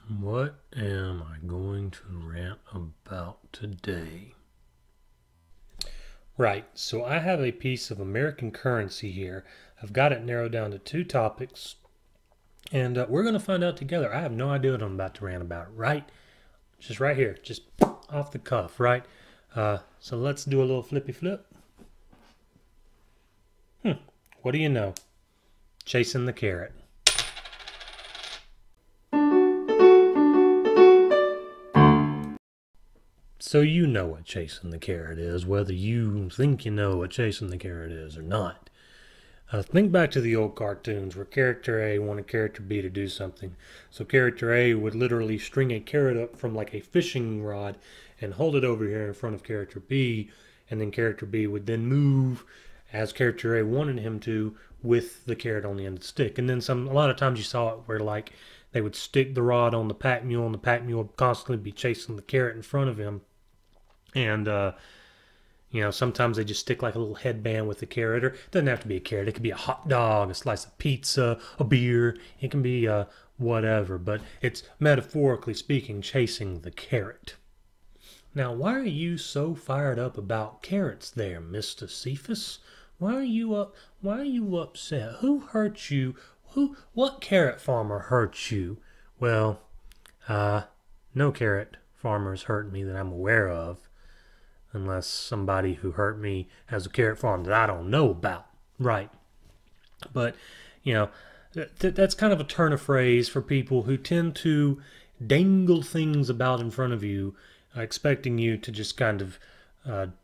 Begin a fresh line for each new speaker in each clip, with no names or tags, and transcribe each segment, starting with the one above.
What am I going to rant about today? Right, so I have a piece of American currency here. I've got it narrowed down to two topics, and we're going to find out together. I have no idea what I'm about to rant about, right? Just right here, just off the cuff, right? So let's do a little flippy flip. What do you know? Chasing the carrot. So you know what chasing the carrot is, whether you think you know what chasing the carrot is or not. Think back to the old cartoons where character A wanted character B to do something. So character A would literally string a carrot up from like a fishing rod and hold it over here in front of character B, and then character B would then move as character A wanted him to with the carrot on the end of the stick. And then a lot of times you saw it where like they would stick the rod on the pack mule and the pack mule would constantly be chasing the carrot in front of him. And sometimes they just stick like a little headband with the carrot, or it doesn't have to be a carrot. It could be a hot dog, a slice of pizza, a beer. It can be whatever, but it's metaphorically speaking chasing the carrot. Now, why are you so fired up about carrots there, Mr. Cephas? Why are you upset? Who hurt you? What carrot farmer hurt you? Well, no carrot farmers hurt me that I'm aware of, unless somebody who hurt me has a carrot farm that I don't know about. Right. But, that's kind of a turn of phrase for people who tend to dangle things about in front of you, expecting you to just kind of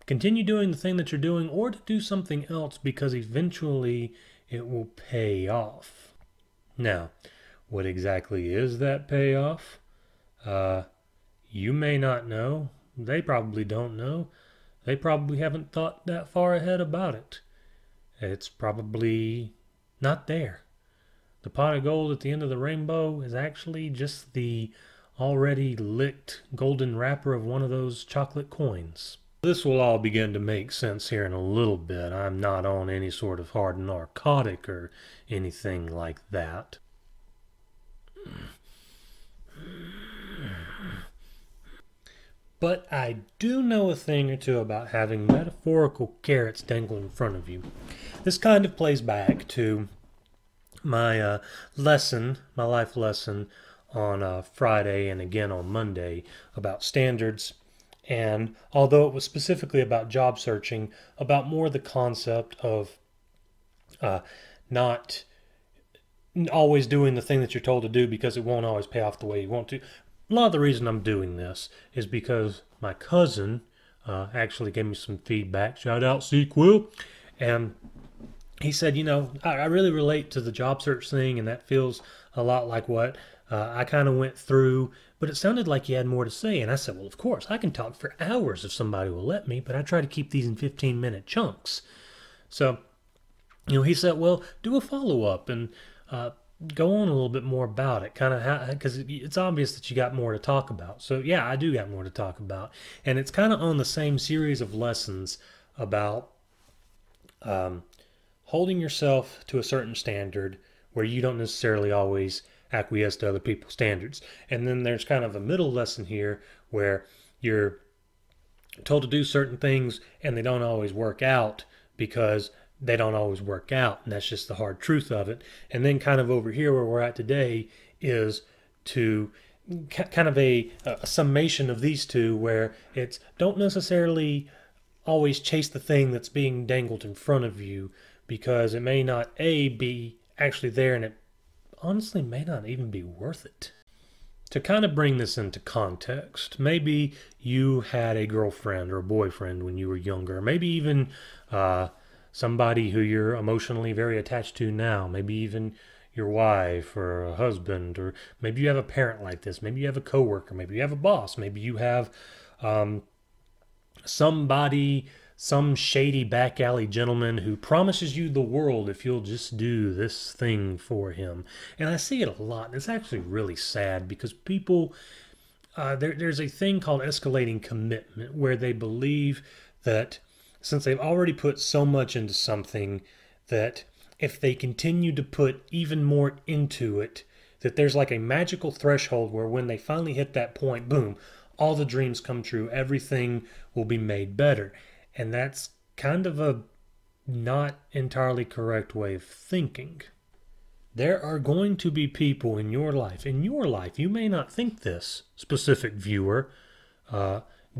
continue doing the thing that you're doing or to do something else because eventually it will pay off. Now, what exactly is that payoff? You may not know. They probably don't know. They probably haven't thought that far ahead about it. It's probably not there. The pot of gold at the end of the rainbow is actually just the already licked golden wrapper of one of those chocolate coins. This will all begin to make sense here in a little bit. I'm not on any sort of hard narcotic or anything like that. But I do know a thing or two about having metaphorical carrots dangling in front of you. This kind of plays back to my my life lesson on Friday and again on Monday about standards. And although it was specifically about job searching, about more the concept of not always doing the thing that you're told to do because it won't always pay off the way you want to. A lot of the reason I'm doing this is because my cousin actually gave me some feedback. Shout out, Sequel. And he said, I really relate to the job search thing, and that feels a lot like what I kind of went through, but it sounded like you had more to say. And I said, well, of course, I can talk for hours if somebody will let me, but I try to keep these in 15-minute chunks. So, he said, well, do a follow-up and go on a little bit more about it, kind of because it's obvious that you got more to talk about. So yeah, I do got more to talk about, and it's kind of on the same series of lessons about holding yourself to a certain standard where you don't necessarily always acquiesce to other people's standards. And then there's kind of a middle lesson here where you're told to do certain things and they don't always work out because they don't always work out, and that's just the hard truth of it. And then kind of over here where we're at today is to kind of a summation of these two, where it's don't necessarily always chase the thing that's being dangled in front of you, because it may not be actually there, and it honestly may not even be worth it. To kind of bring this into context, maybe you had a girlfriend or a boyfriend when you were younger, maybe even somebody who you're emotionally very attached to now, maybe even your wife or a husband, or maybe you have a parent like this, maybe you have a coworker, maybe you have a boss, maybe you have somebody, some shady back alley gentleman who promises you the world if you'll just do this thing for him. And I see it a lot, and it's actually really sad because people, there's a thing called escalating commitment where they believe that since they've already put so much into something, that if they continue to put even more into it, that there's like a magical threshold where when they finally hit that point, boom, all the dreams come true. Everything will be made better. And that's kind of a not entirely correct way of thinking. There are going to be people in your life. You may not think this, specific viewer.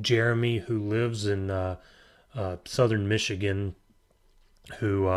Jeremy, who lives in southern Michigan, who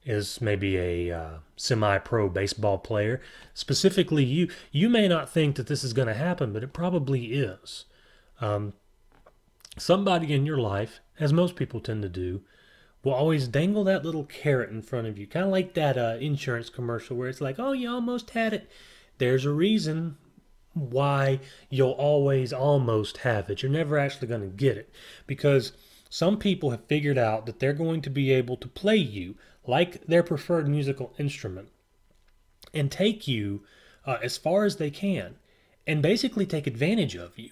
is maybe a semi-pro baseball player. Specifically, you may not think that this is going to happen, but it probably is. Somebody in your life, as most people tend to do, will always dangle that little carrot in front of you, kind of like that insurance commercial where it's like, oh, you almost had it. There's a reason why you'll always almost have it. You're never actually going to get it, because some people have figured out that they're going to be able to play you like their preferred musical instrument and take you as far as they can and basically take advantage of you.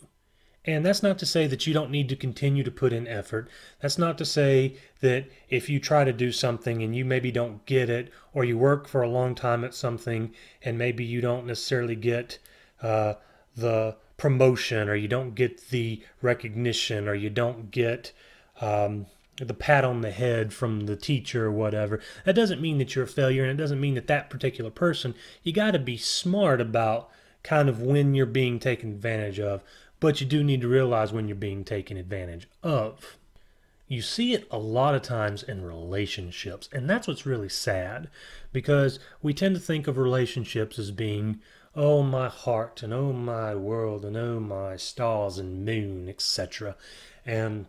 And that's not to say that you don't need to continue to put in effort. That's not to say that if you try to do something and you maybe don't get it, or you work for a long time at something and maybe you don't necessarily get the promotion, or you don't get the recognition, or you don't get the pat on the head from the teacher or whatever. That doesn't mean that you're a failure, and it doesn't mean that that particular person. You got to be smart about kind of when you're being taken advantage of. But you do need to realize when you're being taken advantage of. You see it a lot of times in relationships, and that's what's really sad, because we tend to think of relationships as being, oh my heart, and oh my world, and oh my stars and moon, etc. And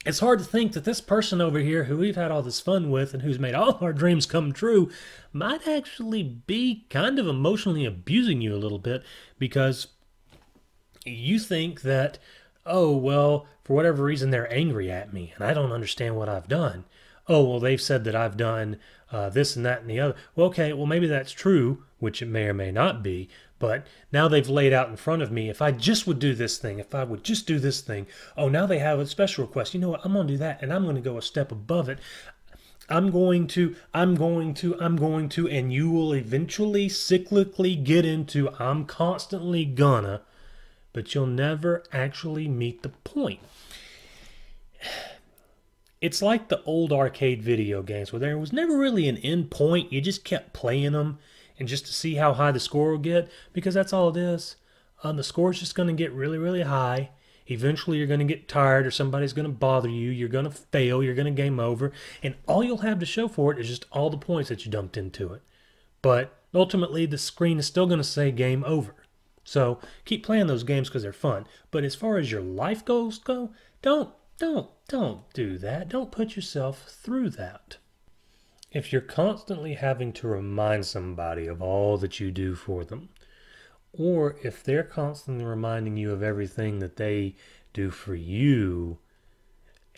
it's hard to think that this person over here who we've had all this fun with and who's made all our dreams come true might actually be kind of emotionally abusing you a little bit, because you think that, oh, well, for whatever reason, they're angry at me and I don't understand what I've done. Oh, well, they've said that I've done this and that and the other. Well, okay, well, maybe that's true, which it may or may not be. But now they've laid out in front of me, if I just would do this thing, if I would just do this thing, oh, now they have a special request. You know what? I'm going to do that, and I'm going to go a step above it. I'm going to, and you will eventually cyclically get into I'm constantly gonna, but you'll never actually meet the point. It's like the old arcade video games where there was never really an end point. You just kept playing them and just to see how high the score will get, because that's all it is. The score's just going to get really, really high. Eventually you're going to get tired, or somebody's going to bother you. You're going to fail. You're going to game over. And all you'll have to show for it is just all the points that you dumped into it. But ultimately the screen is still going to say game over. So keep playing those games because they're fun. But as far as your life goals go, don't do that. Don't put yourself through that. If you're constantly having to remind somebody of all that you do for them, or if they're constantly reminding you of everything that they do for you,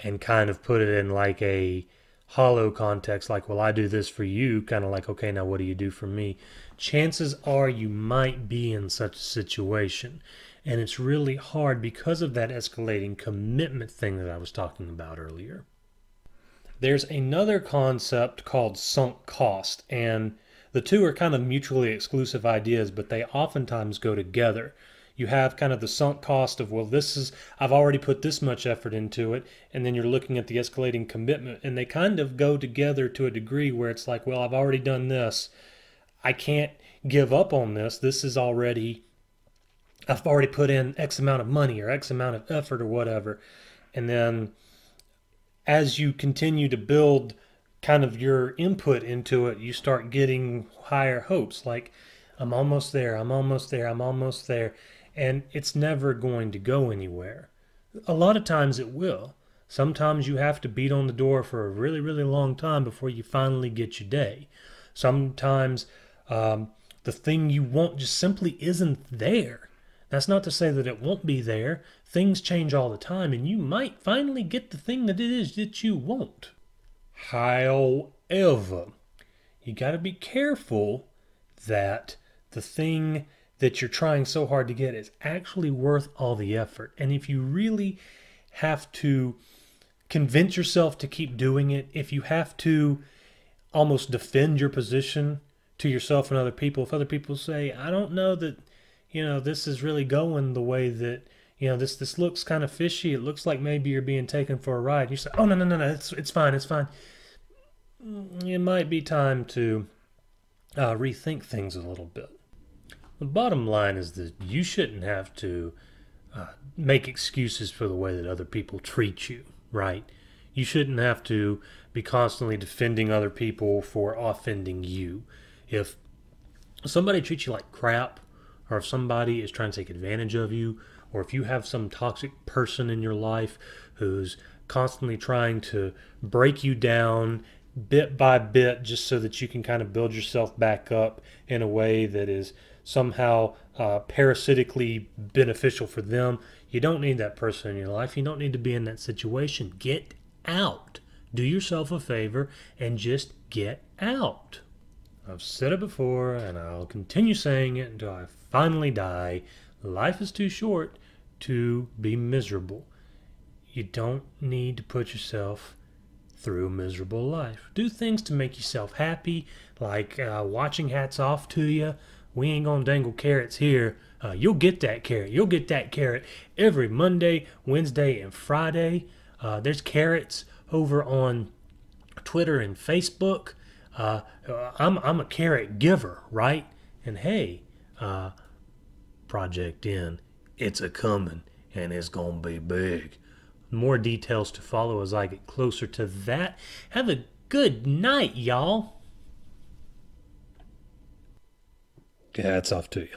and kind of put it in like a hollow context, like, well, I do this for you, kind of like, okay, now what do you do for me? Chances are you might be in such a situation. And it's really hard because of that escalating commitment thing that I was talking about earlier. There's another concept called sunk cost, and the two are kind of mutually exclusive ideas, but they oftentimes go together. You have kind of the sunk cost of, well, I've already put this much effort into it, and then you're looking at the escalating commitment, and they kind of go together to a degree where it's like, well, I've already done this. I can't give up on this. I've already put in X amount of money or X amount of effort or whatever. And then as you continue to build kind of your input into it, you start getting higher hopes, like, I'm almost there, I'm almost there, I'm almost there. And it's never going to go anywhere. A lot of times it will. Sometimes you have to beat on the door for a really, really long time before you finally get your day. Sometimes the thing you want just simply isn't there. That's not to say that it won't be there. Things change all the time, and you might finally get the thing that it is that you want. However, you got to be careful that the thing that you're trying so hard to get is actually worth all the effort. And if you really have to convince yourself to keep doing it, if you have to almost defend your position to yourself and other people. If other people say, I don't know that, this is really going the way that, this looks kind of fishy. It looks like maybe you're being taken for a ride. You say, oh, no, no, no, no, it's fine, it's fine. It might be time to rethink things a little bit. The bottom line is that you shouldn't have to make excuses for the way that other people treat you, right? You shouldn't have to be constantly defending other people for offending you. If somebody treats you like crap, or if somebody is trying to take advantage of you, or if you have some toxic person in your life who's constantly trying to break you down bit by bit just so that you can kind of build yourself back up in a way that is somehow parasitically beneficial for them, you don't need that person in your life. You don't need to be in that situation. Get out. Do yourself a favor and just get out. I've said it before and I'll continue saying it until I finally die. Life is too short to be miserable. You don't need to put yourself through a miserable life. Do things to make yourself happy, like watching Hats Off to You. We ain't gonna dangle carrots here. You'll get that carrot. You'll get that carrot every Monday, Wednesday, and Friday. There's carrots over on Twitter and Facebook. I'm a carrot giver, right? And hey, Project N, it's a coming, and it's gonna be big. More details to follow as I get closer to that. Have a good night, y'all. Hats off to you.